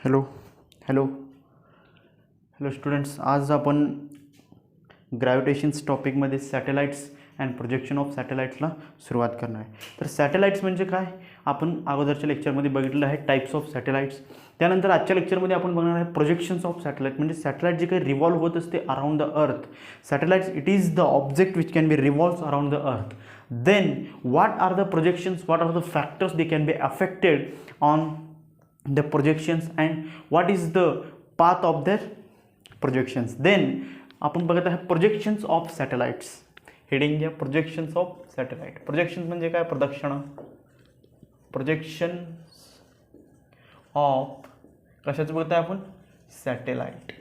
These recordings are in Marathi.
हॅलो हॅलो हॅलो स्टुडंट्स, आज आपण ग्रॅव्हिटेशन्स टॉपिकमध्ये सॅटेलाइट्स अँड प्रोजेक्शन ऑफ सॅटेलाइट्सला सुरुवात करणार आहे. तर सॅटेलाइट्स म्हणजे काय, आपण अगोदरच्या लेक्चरमध्ये बघितलं आहे टाईप्स ऑफ सॅटेलाइट्स. त्यानंतर आजच्या लेक्चरमध्ये आपण बघणार आहे प्रोजेक्शन्स ऑफ सॅटेलाइट, म्हणजे सॅटेलाइट जे काही रिव्हॉल्व होत असते अराउंड द अर्थ. Satellites it is the object which can B revolves around the अर्थ. Then what are the projections, what are the factors they can be affected on the projections and what is the path of their projections. Then आपण बघत आहे प्रोजेक्शन्स ऑफ सॅटेलाइट्स. हेडिंग घ्या, प्रोजेक्शन्स ऑफ सॅटेलाइट. प्रोजेक्शन्स म्हणजे काय, प्रदक्षिणा. प्रोजेक्शन ऑफ कशाचं बघत आहे आपण, satellite.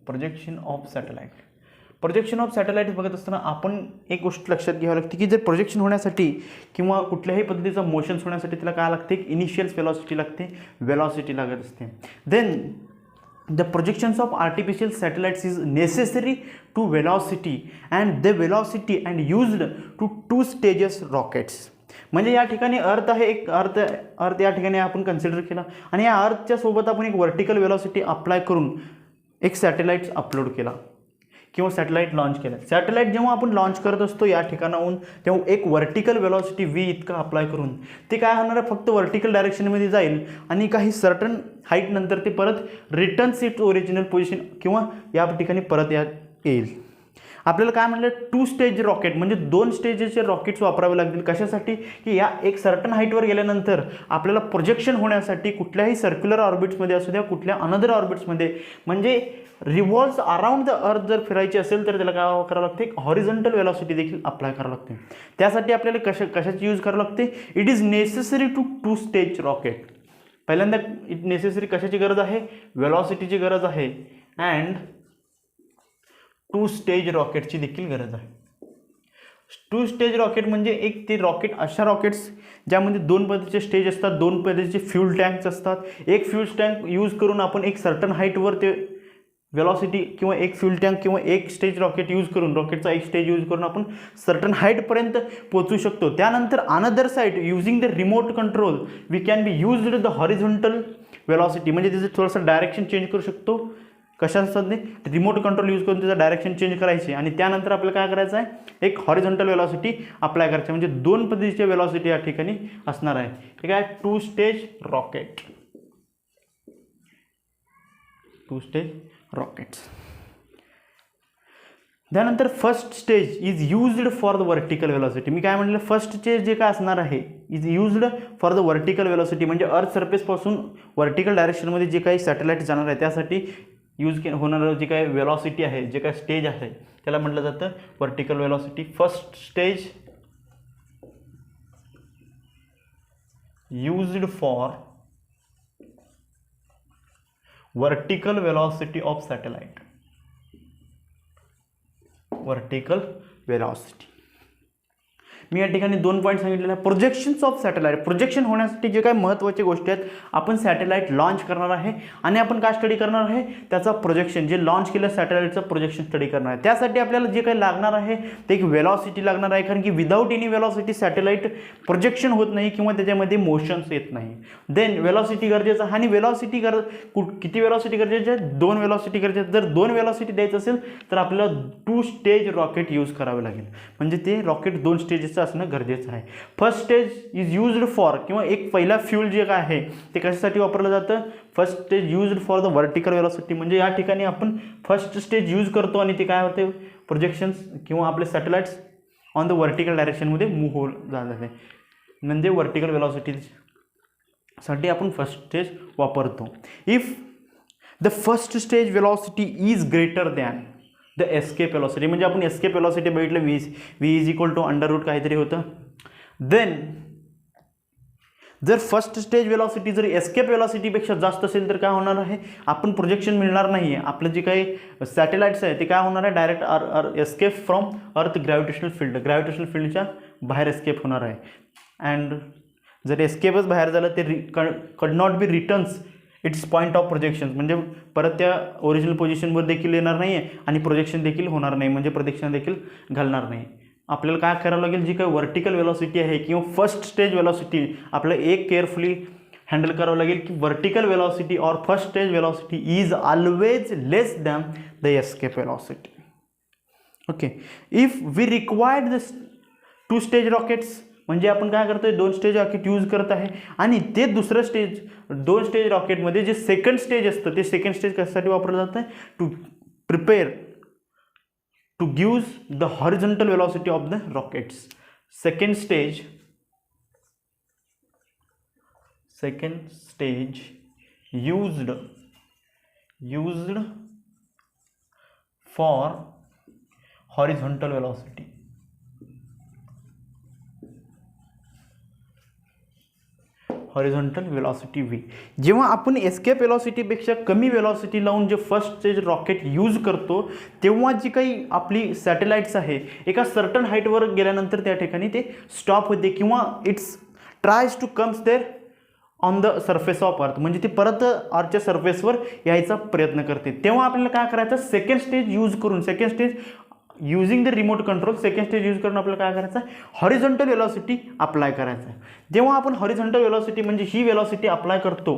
Projection of satellite. Projection of satellite बघत असताना आपण एक गोष्ट लक्षात घ्यावी लागते की जर प्रोजेक्शन होण्यासाठी किंवा कुठल्याही पद्धतीचा मोशन्स होण्यासाठी त्याला काय लागते, एक इनिशियल वेलॉसिटी लागते, वेलॉसिटी लागत असते. Then the projections of artificial satellites is necessary to velocity and the velocity and used to 2 stages rockets. म्हणजे या ठिकाणी अर्थ आहे, एक अर्थ या ठिकाणी आपण कन्सिडर केला आणि या अर्थच्या सोबत आपण एक व्हर्टिकल वेलॉसिटी अप्लाय करून एक सॅटेलाइट्स अपलोड केला किंवा सॅटेलाइट लॉन्च केलं. सॅटेलाइट जेव्हा आपण लॉन्च करत असतो या ठिकाणाहून, तेव्हा एक व्हर्टिकल वेलॉसिटी v इतका अप्लाय करून ते काय होणार आहे, फक्त व्हर्टिकल डायरेक्शनमध्ये जाईल आणि काही सर्टन हाईट नंतर ते परत रिटर्न्स इट ओरिजिनल पोझिशन किंवा या ठिकाणी परत येईल. आपल्याला काय म्हटलं, 2 स्टेज रॉकेट म्हणजे 2 स्टेजेसचे रॉकेट्स वापरावे लागतील. कशासाठी, की या एक सर्टन हाईटवर गेल्यानंतर आपल्याला प्रोजेक्शन होण्यासाठी कुठल्याही सर्क्युलर ऑर्बिट्समध्ये असू द्या, कुठल्या अनदर ऑर्बिट्समध्ये, म्हणजे रिव्हॉल्व्स अराउंड द अर्थ जर फिरायची असेल तर त्याला काय करावं लागते, एक हॉरिझॉन्टल वेलॉसिटी देखील अप्लाय करावं लागते. त्यासाठी आपल्याला कशाची यूज करावं लागते, it is necessary to 2 stage rocket. पहिल्यांदा इट नेसेसरी कशाची गरज आहे, वेलॉसिटीची गरज आहे अँड 2 स्टेज रॉकेटची देखील गरज आहे. 2 स्टेज रॉकेट म्हणजे एक ते रॉकेट, अशा रॉकेट्स ज्यामध्ये 2 पद्धतीचे स्टेज असतात, 2 पद्धतीचे फ्यूल टँक्स असतात. एक फ्यूल टँक यूज करून आपण एक सर्टन हाईटवर ते वेलॉसिटी किंवा एक फ्यूल टँक किंवा एक स्टेज रॉकेट यूज करून, रॉकेटचा एक स्टेज यूज करून आपण सर्टन हाईटपर्यंत पोहोचू शकतो. त्यानंतर another side using the remote control we can be used the horizontal velocity, म्हणजे त्याचं थोडंसं डायरेक्शन चेंज करू शकतो. कशासाठी, रिमोट कंट्रोल यूज करून त्याचं डायरेक्शन चेंज करायचे आणि त्यानंतर आपल्याला काय करायचं आहे, एक हॉरिझॉन्टल वेलॉसिटी अप्लाय करायची. म्हणजे 2 पद्धतीच्या वेलॉसिटी या ठिकाणी असणार आहे. ठीक आहे, 2 स्टेज रॉकेट, 2 स्टेज रॉकेट्स. त्यानंतर first stage is used for the vertical velocity. मी काय म्हटलं, फर्स्ट स्टेज जे काय असणार आहे is used for the vertical velocity, म्हणजे अर्थ सरफेसपासून व्हर्टिकल डायरेक्शनमध्ये जे काही सॅटेलाइट जाणार आहे त्यासाठी यूज होणारं जे काही वेलॉसिटी आहे, जे काय स्टेज आहे त्याला म्हटलं जातं vertical velocity. First stage used for vertical velocity of satellite. Vertical velocity. मी या ठिकाणी 2 पॉईंट सांगितलेले आहे. प्रोजेक्शन्स ऑफ सॅटेलाइट, प्रोजेक्शन होण्यासाठी जे काही महत्त्वाची गोष्टी आहेत, आपण सॅटेलाइट लॉन्च करणार आहे आणि आपण काय स्टडी करणार आहे, त्याचा प्रोजेक्शन, जे लॉन्च केलं सॅटेलाइटचं प्रोजेक्शन स्टडी करणार आहे. त्यासाठी आपल्याला जे काही लागणार आहे ते एक वेलॉसिटी लागणार आहे, कारण की without any velocity satellite projection होत नाही किंवा त्याच्यामध्ये मोशन्स येत नाही. देन वेलॉसिटी गरजेचं आहे आणि वेलॉसिटी किती वेलॉसिटी गरजेची आहे, 2 वेलॉसिटी गरजेचं. जर 2 वेलॉसिटी द्यायचं असेल तर आपल्याला 2 स्टेज रॉकेट यूज करावे लागेल, म्हणजे ते रॉकेट 2 स्टेजेस असणं गरजेचं आहे. First stage is used for, किंवा एक पहिला फ्यूल जे काय आहे ते कशासाठी वापरलं जातं, first stage used for the vertical velocity. म्हणजे या ठिकाणी आपण फर्स्ट स्टेज यूज करतो आणि ते काय होते, प्रोजेक्शन्स किंवा आपले सॅटेलाइट्स ऑन द व्हर्टिकल डायरेक्शनमध्ये मूव्ह होत जात आहे, म्हणजे व्हर्टिकल वेलॉसिटीसाठी आपण फर्स्ट स्टेज वापरतो. If the first stage velocity is greater than the escape velocity, म्हणजे आपण एस्केप वेलॉसिटी बघितलं, v is equal to under root काहीतरी होतं. देन जर फर्स्ट स्टेज वेलॉसिटी जर एस्केप वेलॉसिटीपेक्षा जास्त असेल तर काय होणार आहे, आपण प्रोजेक्शन मिळणार नाही आहे. आपलं जे काही सॅटेलाइट्स आहे ते काय होणार आहे, डायरेक्ट एस्केप फ्रॉम अर्थ ग्रॅव्हिटेशनल फील्ड, ग्रॅव्हिटेशनल फील्डच्या बाहेर एस्केप होणार आहे. अँड जर एस्केपच बाहेर झालं ते कड not be returns it's point of projection, म्हणजे परत त्या ओरिजिनल पोझिशनवर देखील येणार नाही आहे आणि प्रोजेक्शन देखील होणार नाही, म्हणजे प्रदक्षिणा देखील घालणार नाही. आपल्याला काय करावं लागेल, जी काही व्हर्टिकल वेलॉसिटी आहे किंवा फर्स्ट स्टेज वेलॉसिटी आपल्याला एक केअरफुली हँडल करावं लागेल की वर्टिकल वेलॉसिटी और first stage velocity is always less than the escape velocity. Okay, if we required the two stage rockets, म्हणजे आपण काय करतोय, दोन स्टेज रॉकेट यूज करत आहे आणि ते दुसरं स्टेज, दोन स्टेज रॉकेटमध्ये जे सेकंड स्टेज असतं ते सेकंड स्टेज कशासाठी वापरलं जातं, to prepare to give the horizontal velocity of the rockets. Second stage used for horizontal velocity. Horizontal velocity V. जेव्हा आपण एस्केप वेलॉसिटीपेक्षा कमी वेलॉसिटी लावून जे फर्स्ट स्टेज रॉकेट यूज करतो तेव्हा जी काही आपली सॅटेलाइट्स आहे एका सर्टन हाईटवर गेल्यानंतर त्या ठिकाणी ते स्टॉप होते किंवा it's tries to comes there on the surface of earth, म्हणजे ती परत अर्थच्या सर्फेसवर यायचा प्रयत्न करते. तेव्हा आपल्याला काय करायचं, सेकंड स्टेज यूज करून, second stage using the remote control, second stage use करून आपल्याला काय करायचं आहे, हॉरिझॉन्टल वेलॉसिटी अप्लाय करायचं आहे. जेव्हा आपण हॉरिझॉन्टल वेलॉसिटी म्हणजे ही वेलॉसिटी अप्लाय करतो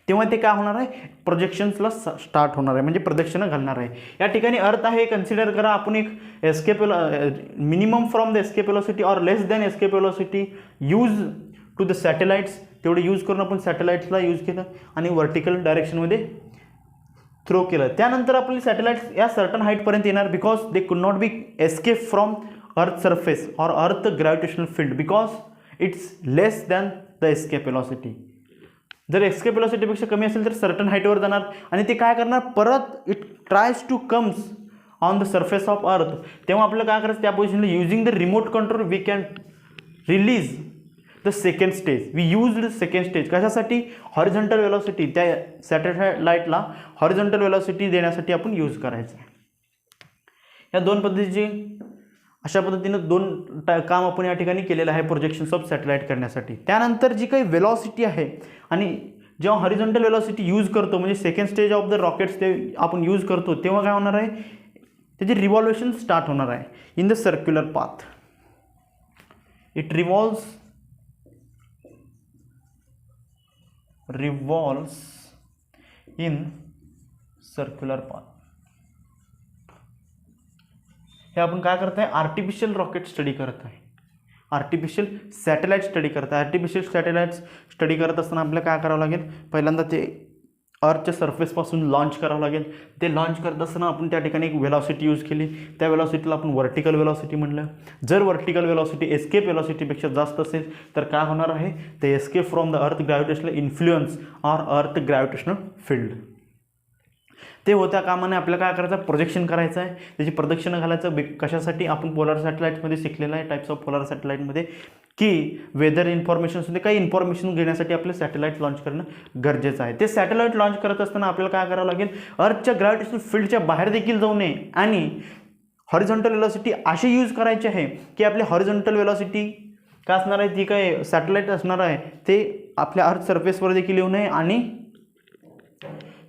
तेव्हा ते काय होणार आहे, प्रोजेक्शन्सला स्टार्ट होणार आहे, म्हणजे प्रदक्षिणा घालणार आहे. या ठिकाणी अर्थ आहे, कन्सिडर करा आपण एक escape minimum from the escape velocity और less than escape velocity use to the satellites, तेवढे यूज करून आपण सॅटेलाइट्सला यूज केलं आणि व्हर्टिकल डायरेक्शनमध्ये थ्रो केलं. त्यानंतर आपली सॅटेलाइट्स या सर्टन हाईटपर्यंत येणार because they could not B escape from earth surface और अर्थ gravitational field because it's less than the escape velocity. जर एस्केप वेलॉसिटीपेक्षा कमी असेल तर सर्टन हाईटवर जाणार आणि ते काय करणार, परत it tries to comes on the surface of earth. तेव्हा आपल्याला काय करायचं, त्या पोझिशनला using the remote control we can release the second stage. We use the second stage कशासाठी, हॉरिझॉन्टल वेलॉसिटी, त्या सॅटेलाइटला हॉरिझॉन्टल वेलॉसिटी देण्यासाठी आपण यूज करायचं. या दोन पद्धतीची, अशा पद्धतीनं दोन काम आपण या ठिकाणी केलेलं आहे प्रोजेक्शन्स ऑफ सॅटेलाइट करण्यासाठी. त्यानंतर जी काही वेलॉसिटी आहे आणि जेव्हा हॉरिझॉन्टल वेलॉसिटी यूज करतो म्हणजे second stage of the rockets ते आपण यूज करतो तेव्हा काय होणार आहे, त्याची रिव्हॉल्युशन स्टार्ट होणार आहे in the circular path. It revolves in circular path. हे आपण काय करत आहे, आर्टिफिशियल रॉकेट स्टडी करत आहे, आर्टिफिशियल सॅटेलाइट स्टडी करत आहे. आर्टिफिशियल सॅटेलाइट स्टडी करत असताना आपल्याला काय करावं लागेल, पहिल्यांदा ते अर्थच्या सरफेसपासून लॉन्च करावं लागेल. ते लॉन्च करत असताना आपण त्या ठिकाणी एक वेलॉसिटी यूज केली, त्या वेलॉसिटीला आपण व्हर्टिकल वेलॉसिटी म्हणलं. जर व्हर्टिकल वेलॉसिटी एस्केप वेलॉसिटीपेक्षा जास्त असेल तर काय होणार आहे, ते escape from the earth gravitational influence or अर्थ ग्रॅव्हिटेशनल फील्ड. ते होत्या कामाने आपल्याला काय करायचं, प्रोजेक्शन करायचं आहे, त्याची प्रदक्षिणा घालायचं. कशासाठी, आपण पोलार सॅटेलाइटमध्ये शिकलेलं आहे टाइप्स ऑफ पोलार सॅटेलाइटमध्ये की वेदर इन्फॉर्मेशनमध्ये काही इन्फॉर्मेशन घेण्यासाठी आपले सॅटेलाइट लॉन्च करणं गरजेचं आहे. ते सॅटेलाइट लॉन्च करत असताना आपल्याला काय करावं लागेल, अर्थच्या ग्रॅव्हिटेशनल फील्डच्या बाहेर देखील जाऊ नये आणि हॉरिझॉन्टल वेलॉसिटी अशी यूज करायची आहे की आपली हॉरिझॉन्टल वेलॉसिटी काय असणार आहे, ती काय सॅटेलाइट असणार आहे ते आपल्या अर्थ सरफेसवर देखील येऊ नये आणि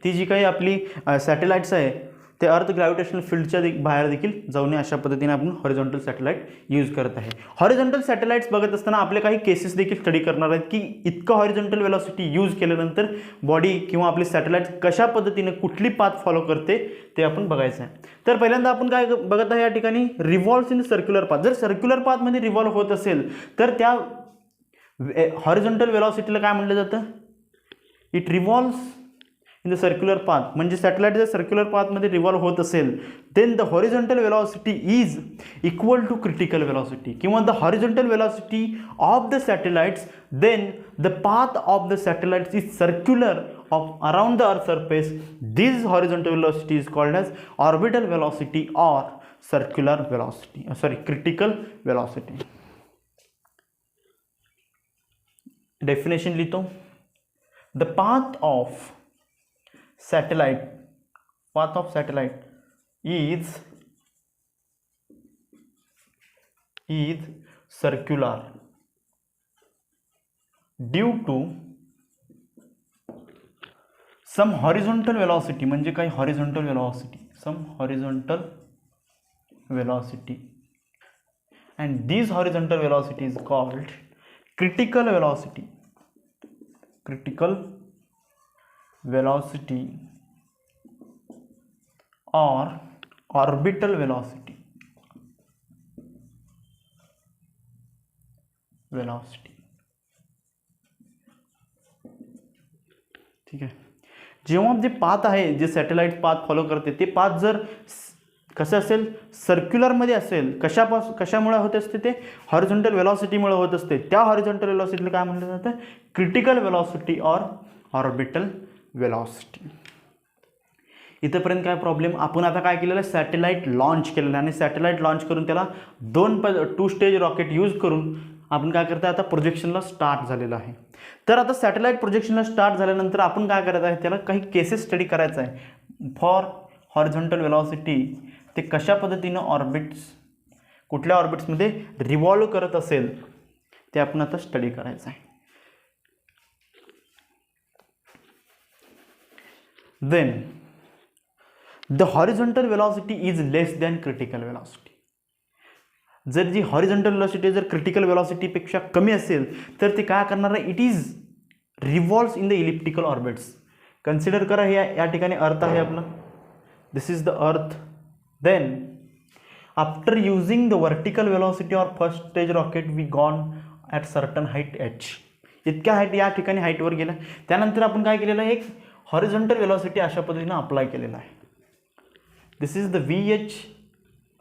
ती जी काही आपली सॅटेलाइट्स आहे ते अर्थ ग्रॅव्हिटेशनल फील्डच्या बाहेर देखील जाऊ नये. अशा पद्धतीने आपण हॉरिझॉन्टल सॅटेलाइट यूज करत आहे. हॉरिझॉन्टल सॅटेलाइट्स बघत असताना आपले काही केसेस देखील स्टडी करणार आहेत की इतकं हॉरिझॉन्टल वेलॉसिटी यूज केल्यानंतर बॉडी किंवा आपली सॅटेलाइट कशा पद्धतीने कुठली पाथ फॉलो करते ते आपण बघायचं आहे. तर पहिल्यांदा आपण काय बघत आहे, या ठिकाणी रिव्हॉल्व्स इन सर्क्युलर पाथ. जर सर्क्युलर पाथमध्ये रिव्हॉल्व होत असेल तर त्या हॉरिझॉन्टल वेलॉसिटीला काय म्हटलं जातं, it revolves in the circular path. म्हणजे सॅटेलाइट जर सर्क्युलर पाथमध्ये रिव्हॉल्व होत असेल then the horizontal velocity is equal to critical velocity किंवा the horizontal velocity of the satellites, then the path of the satellites is circular of around the earth surface. This horizontal velocity is called age orbital velocity और circular velocity, critical velocity. Definition लिहितो, the path of satellite is circular due to some horizontal velocity. म्हणजे काही horizontal velocity, some horizontal velocity, and this horizontal velocity is called critical velocity. critical velocity or orbital velocity ठीक आहे. जेव्हा जे पाथ आहे, जे सॅटेलाइट पाथ फॉलो करते, ते पाथ जर कसं असेल, सर्क्युलरमध्ये असेल, कशामुळे होत असते, ते हॉरिझॉन्टल वेलॉसिटीमुळे होत असते. त्या हॉरिझॉन्टल वेलॉसिटीला काय म्हटलं जातं, critical velocity or orbital velocity. इथंपर्यंत काय प्रॉब्लेम. आपण आता काय केलेलं आहे, सॅटेलाइट लॉन्च केलेलं आहे आणि सॅटेलाइट लॉन्च करून त्याला 2 स्टेज रॉकेट यूज करून आपण काय करतो, आता प्रोजेक्शनला स्टार्ट झालेलं आहे. तर आता सॅटेलाइट प्रोजेक्शनला स्टार्ट झाल्यानंतर आपण काय करायचं आहे, त्याला काही केसेस स्टडी करायचं आहे फॉर हॉरिझॉन्टल वेलॉसिटी. ते कशा पद्धतीनं ऑर्बिट्स, कुठल्या ऑर्बिट्समध्ये रिव्हॉल्व करत असेल, ते आपण आता स्टडी करायचं आहे. Then the horizontal velocity is less than critical velocity. जर जी हॉरिझॉन्टल वेलॉसिटी जर क्रिटिकल वेलॉसिटीपेक्षा कमी असेल तर ते काय करणार आहे, it is revolves in the elliptical orbits. Consider करा, हे या ठिकाणी अर्थ आहे आपला, this is the earth. Then after using the vertical velocity or first stage rocket we gone at certain height h. इतक्या हाईट, या ठिकाणी हाईटवर गेला. त्यानंतर आपण काय केलेलं आहे, एक हॉरिझॉन्टल वेलॉसिटी अशा पद्धतीनं अप्लाय केलेला आहे. दिस इज द VH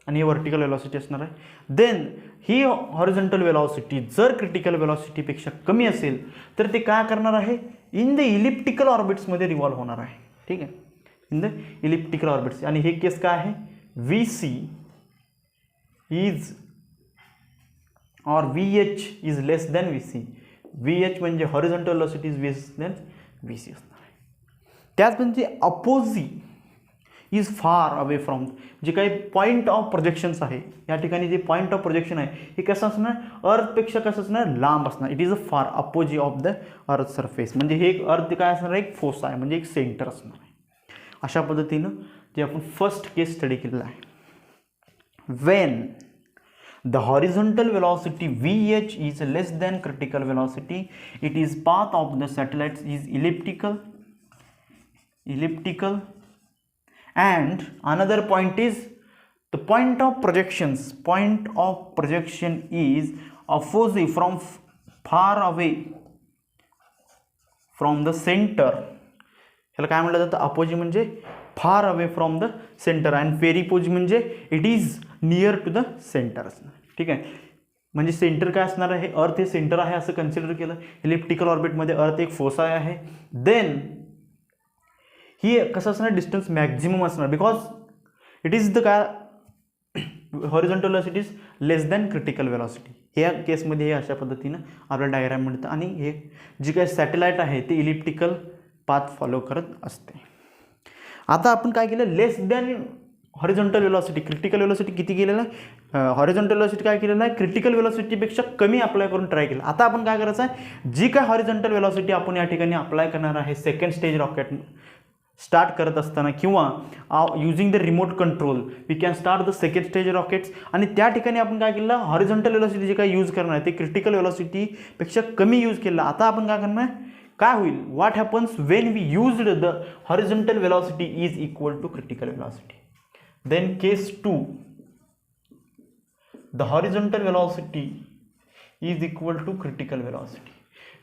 आणि हे वर्टिकल वेलॉसिटी असणार आहे. देन ही हॉरिझॉन्टल वेलॉसिटी जर क्रिटिकल वेलॉसिटीपेक्षा कमी असेल तर ते काय करणार आहे, इन द इलिप्टिकल ऑर्बिट्समध्ये रिव्हॉल्व होणार आहे. ठीक आहे, इन द इलिप्टिकल ऑर्बिट्स. आणि हे केस काय आहे, VC इज और VH is less than VC. VH म्हणजे horizontal velocity is less than VC असणार आहे. त्याचप्रमाणे apogee is far away from, जे काही पॉईंट ऑफ प्रोजेक्शन्स आहे, या ठिकाणी जे पॉईंट ऑफ प्रोजेक्शन आहे हे कसं असणार, अर्थपेक्षा कसं असणार, लांब असणार. इट इज अ फार apogee of the earth surface. म्हणजे हे एक अर्थ काय असणार आहे, एक फोसा आहे, म्हणजे एक सेंटर असणार आहे. अशा पद्धतीनं जे आपण फर्स्ट केस स्टडी केलेला आहे. Wien the horizontal velocity VH is less than critical velocity, it is path of the satellites is elliptical. And another point is the point of projections. Point of projection is opposite from far away from the center. ह्याला काय म्हटलं जातं, अपोजी म्हणजे far away from the centre and perigee म्हणजे it is near to the centre असणार. ठीक आहे, म्हणजे सेंटर काय असणार आहे, अर्थ हे सेंटर आहे असं कन्सिडर केलं. इलिप्टिकल ऑर्बिटमध्ये अर्थ एक फोसा आहे. देन ही कसं असणार, डिस्टन्स मॅक्झिमम असणार, बिकॉज इट इज द काय, horizontal velocity is less than critical velocity. ह्या केसमध्ये हे अशा पद्धतीनं आपल्याला डायग्राम मिळतं. आणि हे जी काही सॅटेलाइट आहे ते इलिप्टिकल पाथ फॉलो करत असते. आता आपण काय केलं, less than horizontal velocity, critical velocity किती केलेलं आहे, हॉरिझॉन्टल वेलॉसिटी काय केलेलं आहे, क्रिटिकल वेलॉसिटीपेक्षा कमी अप्लाय करून ट्राय केलं. आता आपण काय करायचं आहे, जी काय हॉरिझॉन्टल वेलॉसिटी आपण या ठिकाणी अप्लाय करणार आहे सेकंड स्टेज रॉकेट स्टार्ट करत असताना, किंवा using the remote control we can start the second stage rockets. आणि त्या ठिकाणी आपण काय केलं, हॉरिझॉन्टल वेलॉसिटी जे काय यूज करणार आहे ते क्रिटिकल वेलॉसिटीपेक्षा कमी यूज केलं. आता आपण काय करणार, काय होईल, what happens when we used the horizontal velocity is equal to critical velocity. Then case 2, the horizontal velocity is equal to critical velocity.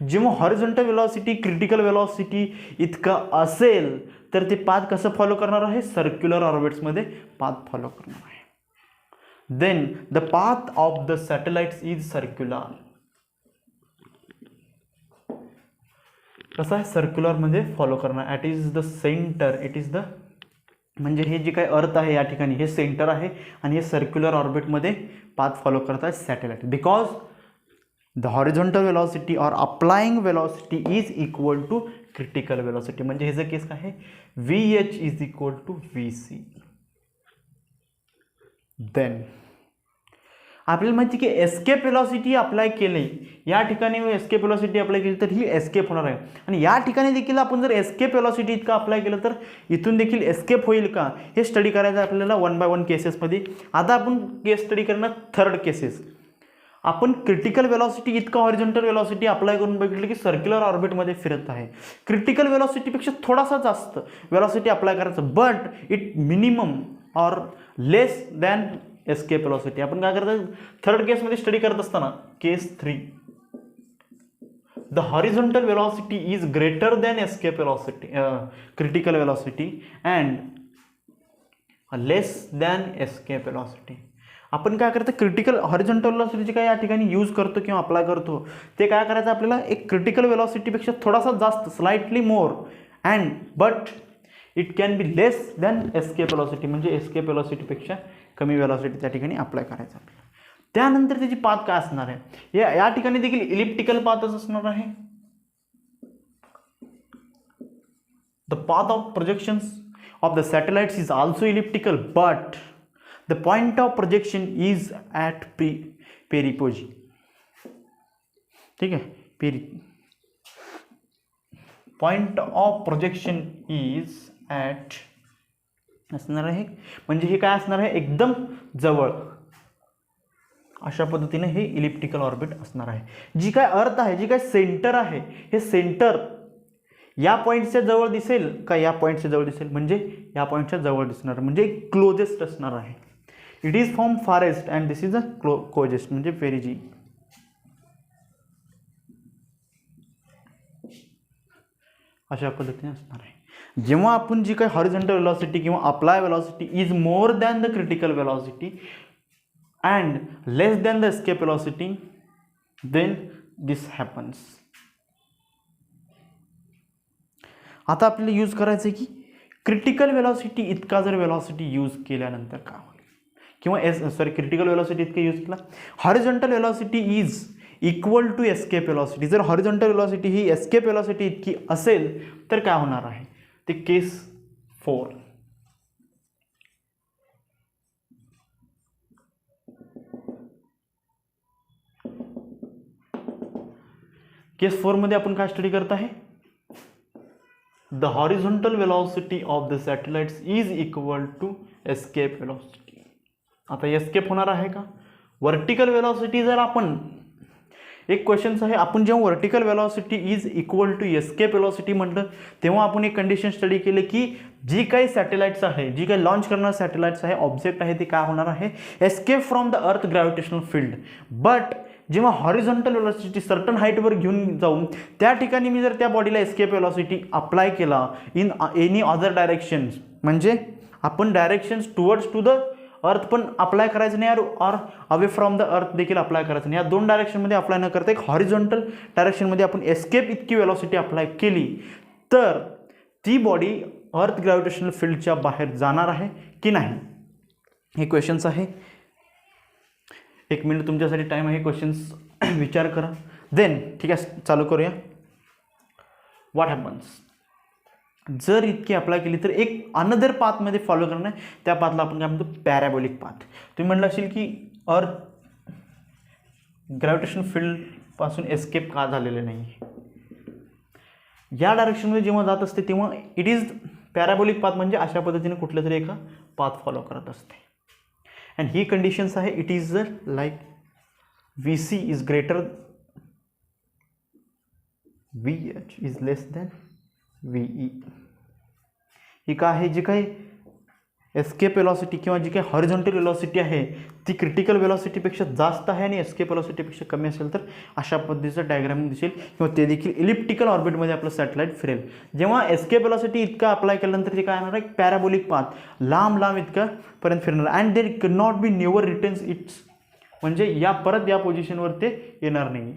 जेव्हा हॉरिझॉन्टल वेलॉसिटी क्रिटिकल वेलॉसिटी इतकं असेल तर ते पाथ कसं फॉलो करणार आहे, सर्क्युलर ऑर्बिट्समध्ये पाथ फॉलो करणार आहे. Then the path of the satellites is circular. कसं आहे, सर्क्युलरमध्ये फॉलो करणार. At is the centre, it is the, म्हणजे हे जे काही अर्थ आहे या ठिकाणी हे सेंटर आहे आणि हे सर्क्युलर ऑर्बिटमध्ये पाथ फॉलो करत आहे satellite. Because the horizontal velocity or applying velocity is equal to critical velocity. म्हणजे हे जे केस काय आहे, VH is equal to VC. देन आपल्याला माहिती की एस्केप वेलॉसिटी अप्लाय केली, या ठिकाणी एस्केप वेलॉसिटी अप्लाय केली तर ही एस्केप होणार आहे. आणि या ठिकाणी देखील आपण जर एस्केप वेलॉसिटी इतका अप्लाय केलं तर इथून देखील एस्केप होईल का, हे स्टडी करायचं आपल्याला 1 by 1 केसेसमध्ये. आता आपण केस स्टडी करणार थर्ड केसेस. आपण क्रिटिकल वेलॉसिटी इतका हॉरिझॉन्टल वेलॉसिटी अप्लाय करून बघितलं की सर्क्युलर ऑर्बिटमध्ये फिरत आहे. क्रिटिकल वेलॉसिटीपेक्षा थोडासा जास्त वेलॉसिटी अप्लाय करायचं, but it minimum or less than escape velocity. आपण काय करतो थर्ड केसमध्ये स्टडी करत असताना, केस 3, the horizontal velocity is greater than escape velocity, critical velocity and less than escape velocity. आपण काय करतो क्रिटिकल हॉरिझॉन्टल वेलॉसिटी काय या ठिकाणी यूज करतो किंवा अप्लाय करतो, ते काय करायचं आपल्याला एक क्रिटिकल वेलॉसिटीपेक्षा थोडासा जास्त, slightly more, and but it can be less than escape velocity, म्हणजे एस्केप वेलॉसिटीपेक्षा कमी वेलॉसिटी त्या ठिकाणी अप्लाय करायचं आपल्याला. त्यानंतर त्याची पाथ काय असणार आहे, या ठिकाणी देखील इलिप्टिकल पाथच असणार आहे. The path of projections of the satellites is also elliptical, but the point of projection is at perigee. ठीक आहे, point of projection is at असणार आहे, म्हणजे हे काय असणार आहे एकदम जवळ. अशा पद्धतीने हे इलिप्टिकल ऑर्बिट असणार आहे. जी काय अर्थ आहे, जी काय सेंटर आहे, हे सेंटर या पॉईंटच्या जवळ दिसेल का या पॉईंटच्या जवळ दिसेल, म्हणजे या पॉईंटच्या जवळ दिसणार, म्हणजे क्लोजेस्ट असणार आहे. It is from farest and this is a closest, म्हणजे पेरिजी. अशा पद्धतीने असणार आहे. जेव्हा आपण जी काही हॉरिझॉन्टल वेलॉसिटी किंवा apply velocity is more than the critical velocity and less than the escape velocity, then this happens. आता आपल्याला यूज करायचं आहे की क्रिटिकल वेलॉसिटी इतका जर वेलॉसिटी यूज केल्यानंतर काय होईल, किंवा क्रिटिकल वेलॉसिटी इतका यूज केला, horizontal velocity is equal to escape velocity. जर हॉरिझॉन्टल वेलॉसिटी ही एस्केप वेलॉसिटी इतकी असेल तर काय होणार आहे, ते केस 4. केस 4 मध्ये आपण काय स्टडी करत आहे, the horizontal velocity of the satellites is equal to escape velocity. आता एस्केप होणार आहे का, वर्टिकल वेलॉसिटी जर आपण, एक क्वेश्चन आहे, आपण जेव्हा vertical velocity is equal to escape velocity म्हटलं तेव्हा आपण एक कंडिशन स्टडी केली की जी काही सॅटेलाइट्स आहे, जी काही लॉन्च करणारे सॅटेलाइट्स आहे, ऑब्जेक्ट आहे, ते काय होणार आहे, escape from the earth gravitational field. But जेव्हा हॉरिझॉन्टल वेलॉसिटी सर्टन हाईटवर घेऊन जाऊन त्या ठिकाणी मी जर त्या बॉडीला एस्केप वेलॉसिटी अप्लाय केला इन एनी अदर डायरेक्शन्स, म्हणजे आपण directions towards to the earth पण अप्लाय करायचं नाही और अवे फ्रॉम द अर्थ देखील अप्लाय करायचं नाही, या दोन डायरेक्शनमध्ये अप्लाय न करता एक हॉरिझॉन्टल डायरेक्शनमध्ये आपण एस्केप इतकी वेलॉसिटी अप्लाय केली तर ती बॉडी अर्थ ग्रॅव्हिटेशनल फील्डच्या बाहेर जाणार आहे की नाही, हे क्वेश्चन्स आहे. 1 मिनिट तुमच्यासाठी टाईम आहे, क्वेश्चन्स विचार करा. देन ठीक आहे, चालू करूया. व्हॉट हॅपन्स जर इतकी अप्लाय केली तर एक अनदर पाथमध्ये फॉलो करणं, त्या पाथला आपण काय म्हणतो, पॅराबोलिक पाथ. तुम्ही म्हटलं असेल की अर्थ ग्रॅव्हिटेशन फील्डपासून एस्केप का झालेले नाही, या डायरेक्शनमध्ये जेव्हा जात असते तेव्हा इट इज पॅराबोलिक पाथ, म्हणजे अशा पद्धतीने कुठल्या तरी एका पाथ फॉलो करत असते. अँड ही कंडिशन्स आहे, it is like VC is greater, VH is less than VE. ही काय आहे, जी काही एस्केप वेलॉसिटी किंवा जी काही हॉरिझॉन्टल वेलॉसिटी आहे ती क्रिटिकल वेलॉसिटीपेक्षा जास्त आहे आणि एस्केप वेलॉसिटीपेक्षा कमी असेल तर अशा पद्धतीचं डायग्राम दिसेल, किंवा ते देखील इलिप्टिकल ऑर्बिटमध्ये आपलं सॅटेलाइट फिरेल. जेव्हा एस्केप वेलॉसिटी इतका अप्लाय केल्यानंतर ते काय होणार आहे, पॅराबोलिक पाथ, लांब लांब इतका पर्यंत फिरणार. And there can not be never returns it's, म्हणजे या परत या पोझिशनवर ते येणार नाही.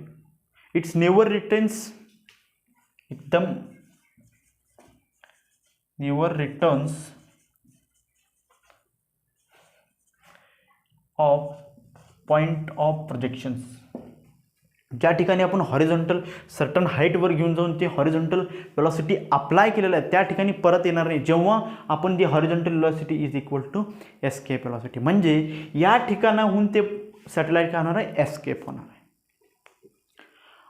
इट्स नेवर रिटर्न्स, एकदम never returns of point of projections. ज्या ठिकाणी आपण हॉरिझॉन्टल सर्टन हाईटवर घेऊन जाऊन ते हॉरिझॉन्टल वेलॉसिटी अप्लाय केलेलं आहे त्या ठिकाणी परत येणार नाही, जेव्हा आपण ती horizontal velocity is equal to escape velocity, म्हणजे या ठिकाणाहून ते सॅटेलाइट काय होणार आहे, एस्केप होणार आहे.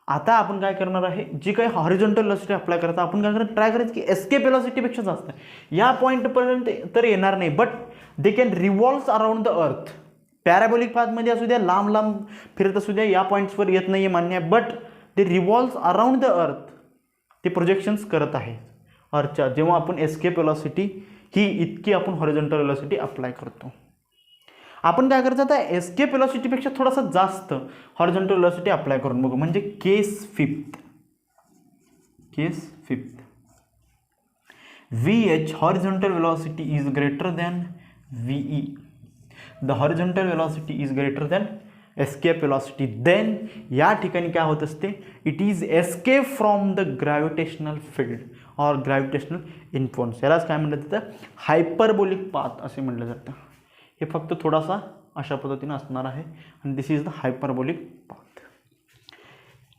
आता आपण काय करणार आहे, जी काही हॉरिझॉन्टल वेलॉसिटी अप्लाय करता आपण काय करायचं, ट्राय करायचं की एस्केप वेलॉसिटीपेक्षा जास्त या पॉईंटपर्यंत तर येणार नाही, but they can revolve around the earth. Parabolic पाथमध्ये असू द्या, लांब लांब फिरत असू द्या, या पॉईंट्सवर येत नाही आहे मान्य आहे, बट ते रिव्हॉल्व्स अराउंड द अर्थ ते प्रोजेक्शन्स करत आहे अर्थच्या. जेव्हा आपण एस्केप वेलॉसिटी ही इतकी आपण हॉरिझॉन्टल वेलॉसिटी अप्लाय करतो. आपण काय करायचं आता एस्केप वेलॉसिटीपेक्षा थोडासा जास्त हॉरिझॉन्टल वेलॉसिटी अप्लाय करून बघू, म्हणजे केस fifth. VH horizontal velocity is greater than VE. The horizontal velocity is greater than escape velocity. Then या ठिकाणी काय होत असते, it is escape from the gravitational field or gravitational influence. यालाच काय म्हटलं जातं, हायपरबोलिक पाथ असे म्हटलं जातं. हे फक्त थोडासा अशा पद्धतीने असणार आहे आणि दिस इज द हायपरबोलिक पाथ.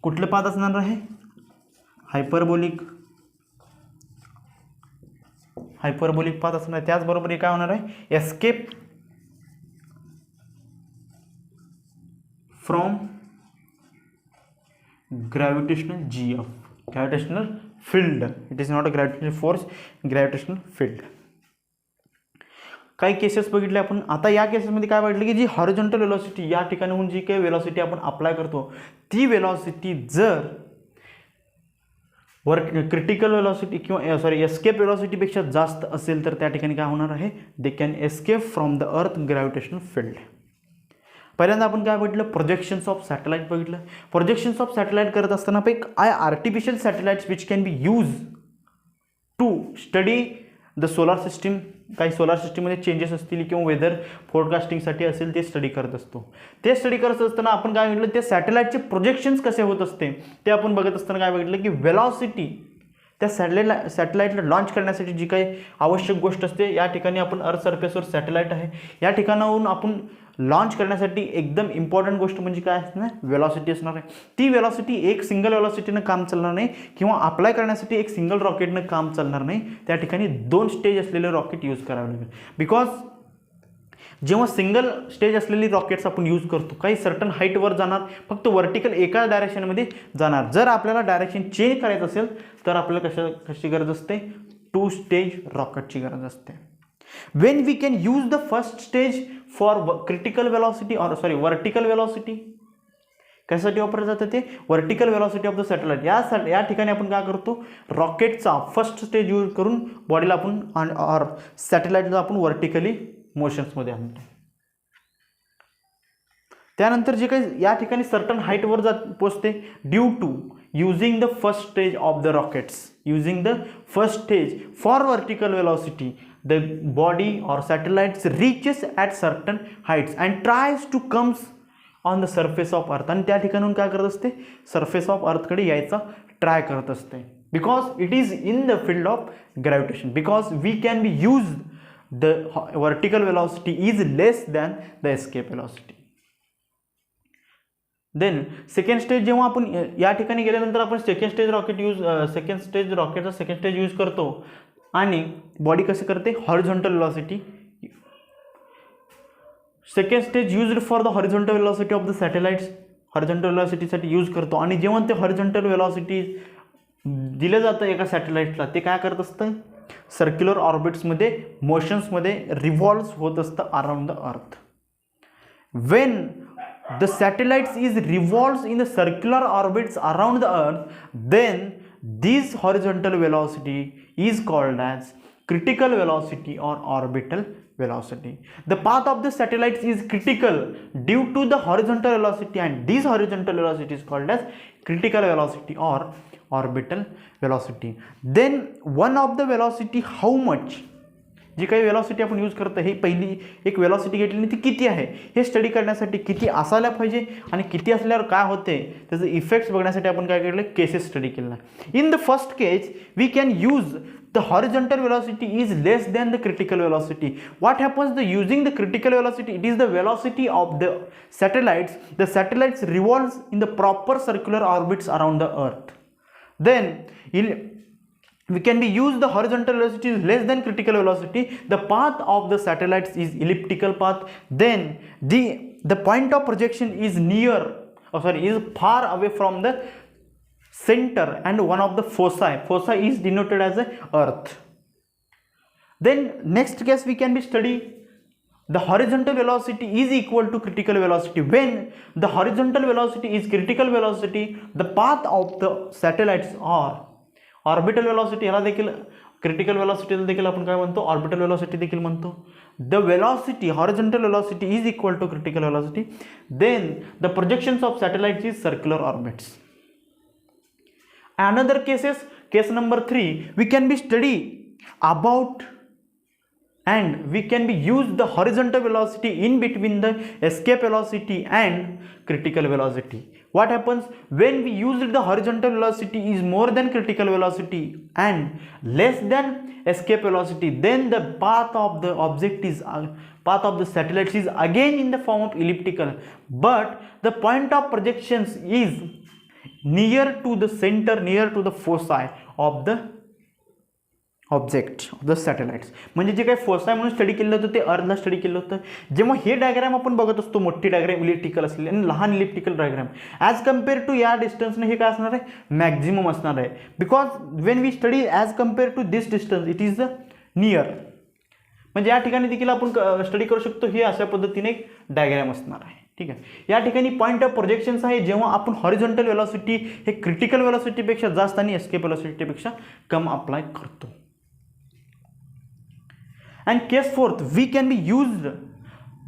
कुठलं पाथ असणार आहे, हायपरबोलिक पाथ असणार. त्याचबरोबर हे काय होणार आहे, escape from gravitational GF, gravitational field. It is not a gravitational force, gravitational field. काही केसेस बघितले आपण. आता या केसेसमध्ये काय बघितलं की जी हॉरिझॉन्टल वेलॉसिटी या ठिकाणाहून जी काही वेलॉसिटी आपण अप्लाय करतो ती वेलॉसिटी जर क्रिटिकल वेलॉसिटी किंवा एस्केप वेलॉसिटीपेक्षा जास्त असेल तर त्या ठिकाणी काय होणार आहे, they can escape from the earth gravitational field. पहिल्यांदा आपण काय बघितलं, प्रोजेक्शन्स ऑफ सॅटेलाइट बघितलं. प्रोजेक्शन्स ऑफ सॅटेलाइट करत असताना artificial satellites which can be use to study the solar system. काही सोलार सिस्टीममध्ये चेंजेस असतील किंवा वेदर फोरकास्टिंगसाठी असेल ते स्टडी करत असतो. ते स्टडी करत असताना आपण काय बघितलं, ते सॅटेलाइटचे प्रोजेक्शन्स कसे होत असते ते आपण बघत असताना काय बघितलं की वेलॉसिटी त्या सॅटेलाइटला लॉन्च करण्यासाठी जी काही आवश्यक गोष्ट असते, या ठिकाणी आपण अर्थ सरफेसवर सॅटेलाइट आहे, या ठिकाणाहून आपण लॉन्च करण्यासाठी एकदम इम्पॉर्टंट गोष्ट म्हणजे काय असणार, वेलॉसिटी असणार आहे. ती वेलॉसिटी एक सिंगल वेलॉसिटीनं काम चालणार नाही किंवा अप्लाय करण्यासाठी एक सिंगल रॉकेटनं काम चालणार नाही. त्या ठिकाणी 2 स्टेज असलेले रॉकेट यूज करावे लागेल. बिकॉज जेव्हा सिंगल स्टेज असलेली रॉकेट्स आपण यूज करतो, काही सर्टन हाईटवर जाणार, फक्त वर्टिकल एका डायरेक्शनमध्ये जाणार. जर आपल्याला डायरेक्शन चेंज करायचं असेल तर आपल्याला कशी गरज असते, 2 स्टेज रॉकेटची गरज असते. When we can use the first stage for critical velocity or vertical velocity, कशासाठी वापरलं जातं ते, vertical velocity of the satellite. या ठिकाणी आपण काय करतो, रॉकेटचा फर्स्ट स्टेज यूज करून बॉडीला आपण और सॅटेलाइटला आपण वर्टिकली मोशन्समध्ये आणतो. त्यानंतर जे काही या ठिकाणी सर्टन हाईटवर पोचते due to using the first stage of the rockets, using the first stage for vertical velocity, the body or satellites reaches at certain heights and tries to comes on the surface of earth. आणि त्या ठिकाणून काय करत असते, सरफेस ऑफ अर्थकडे यायचा ट्राय करत असते. Because it is in the field of gravitation, because we can be use the vertical velocity is less than the escape velocity. Then second stage जेव्हा आपण या ठिकाणी गेल्यानंतर आपण सेकंड स्टेज रॉकेटचा सेकंड स्टेज यूज करतो आणि बॉडी कसे करते, horizontal velocity. Second stage used for the horizontal velocity of the satellites, horizontal वेलॉसिटीसाठी यूज करतो. आणि जेव्हा ते हॉरिझॉन्टल वेलॉसिटी दिलं जातं एका सॅटेलाइटला, ते काय करत असतं, सर्क्युलर ऑर्बिट्समध्ये मोशन्समध्ये रिव्हॉल्व्स होत असतं अराउंड द अर्थ. Wien the satellites is revolves in the circular orbits around the earth, then this horizontal velocity is called as critical velocity or orbital velocity. The path of the satellites is critical due to the horizontal velocity, and this horizontal velocity is called as critical velocity or orbital velocity. Then one of the velocity, how much, जी काही वेलॉसिटी आपण यूज करतो, ही पहिली एक वेलॉसिटी घेतली ती किती आहे हे स्टडी करण्यासाठी किती असायला पाहिजे आणि किती असल्यावर काय होते त्याचे इफेक्ट्स बघण्यासाठी आपण काय केलं, केसेस स्टडी केला. In the first case we can use the horizontal velocity is less than the critical velocity. What happens the using the critical velocity, it is the velocity of the satellites. The satellites revolves in the proper circular orbits around the earth. Then we can be use the horizontal velocity is less than critical velocity. The path of the satellites is elliptical path. Then the point of projection is is far away from the center and one of the foci is denoted as a earth. Then next case we can be study the horizontal velocity is equal to critical velocity. When the horizontal velocity is critical velocity, the path of the satellites are orbital velocity, याला देखील critical velocity देखील आपण काय म्हणतो, orbital velocity देखील म्हणतो. The velocity, horizontal velocity is equal to critical velocity, then the projections of satellites is circular orbits. Another cases, case number 3, we can be study about and we can be use the horizontal velocity in between the escape velocity and critical velocity. What happens when we use the horizontal velocity is more than critical velocity and less than escape velocity, then the path of the object is path of the satellites is again in the form of elliptical, but the point of projections is near to the center, near to the foci of the object of the satellites. म्हणजे जे काही फोसाय म्हणून स्टडी केलं होतं ते अर्थला स्टडी केलं होतं. जेव्हा हे डायग्राम आपण बघत असतो, मोठी डायग्राम इलिप्टिकल असलेली आणि लहान elliptical diagram, as compare to या डिस्टन्सने हे काय असणार आहे, मॅक्झिमम असणार आहे. Because when we study as compare to this distance it is the near. म्हणजे या ठिकाणी देखील आपण स्टडी करू शकतो. हे अशा पद्धतीने एक डायग्राम असणार आहे. ठीक आहे. या ठिकाणी पॉईंट ऑफ प्रोजेक्शन्स आहे जेव्हा आपण हॉरिझॉन्टल वेलॉसिटी हे क्रिटिकल वेलॉसिटीपेक्षा जास्त आणि एस्केप वेलॉसिटीपेक्षा कम अप्लाय करतो. And case fourth, we can be used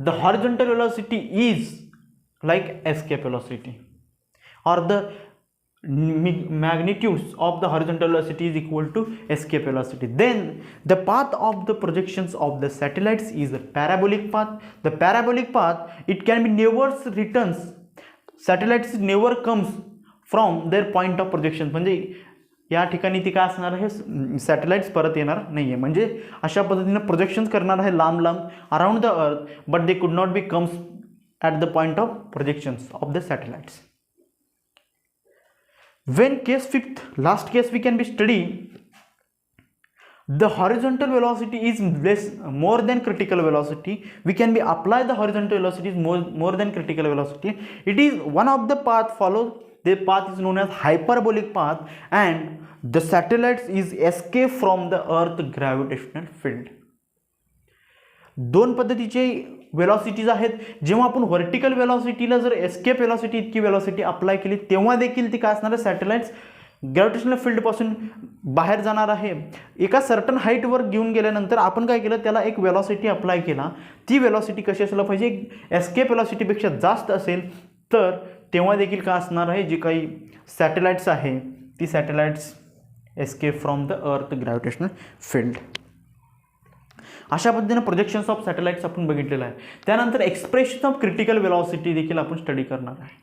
the horizontal velocity is like escape velocity, or the magnitudes of the horizontal velocity is equal to escape velocity. Then the path of the projections of the satellites is a parabolic path. The parabolic path, it can be never returns, satellites never comes from their point of projections. म्हणजे या ठिकाणी ती काय असणार आहे, सॅटेलाइट्स परत येणार नाही आहे. म्हणजे अशा पद्धतीने प्रोजेक्शन्स करणार आहे लांब लांब around the earth, but they could not be comes at the point of projections of the satellites. When case fifth, last case, we can be study the horizontal velocity is more than critical velocity. We can be apply the horizontal velocity is more than critical velocity. It is one of the path followed. The path is known as hyperbolic path and the satellites is escape from the earth gravitational field. दोन पद्धतीचे वेलॉसिटीज आहेत. जेव्हा आपण व्हर्टिकल वेलॉसिटीला जर एस्केप वेलॉसिटी इतकी वेलॉसिटी अप्लाय केली तेव्हा देखील ती काय असणार आहे, सॅटेलाइट्स ग्रॅव्हिटेशनल फील्डपासून बाहेर जाणार आहे. एका सर्टन हाईटवर घेऊन गेल्यानंतर आपण काय केलं, त्याला एक वेलॉसिटी अप्लाय केला. ती वेलॉसिटी कशी असायला पाहिजे, एस्केप वेलॉसिटीपेक्षा जास्त असेल तर तेव्हा देखील काय असणार आहे, जी काही सॅटेलाइट्स आहे ती satellites escape from the earth gravitational field. अशा पद्धतीने प्रोजेक्शन्स ऑफ सॅटेलाइट्स आपण बघितलेलं आहे. त्यानंतर एक्सप्रेशन ऑफ क्रिटिकल वेलॉसिटी देखील आपण स्टडी करणार आहे.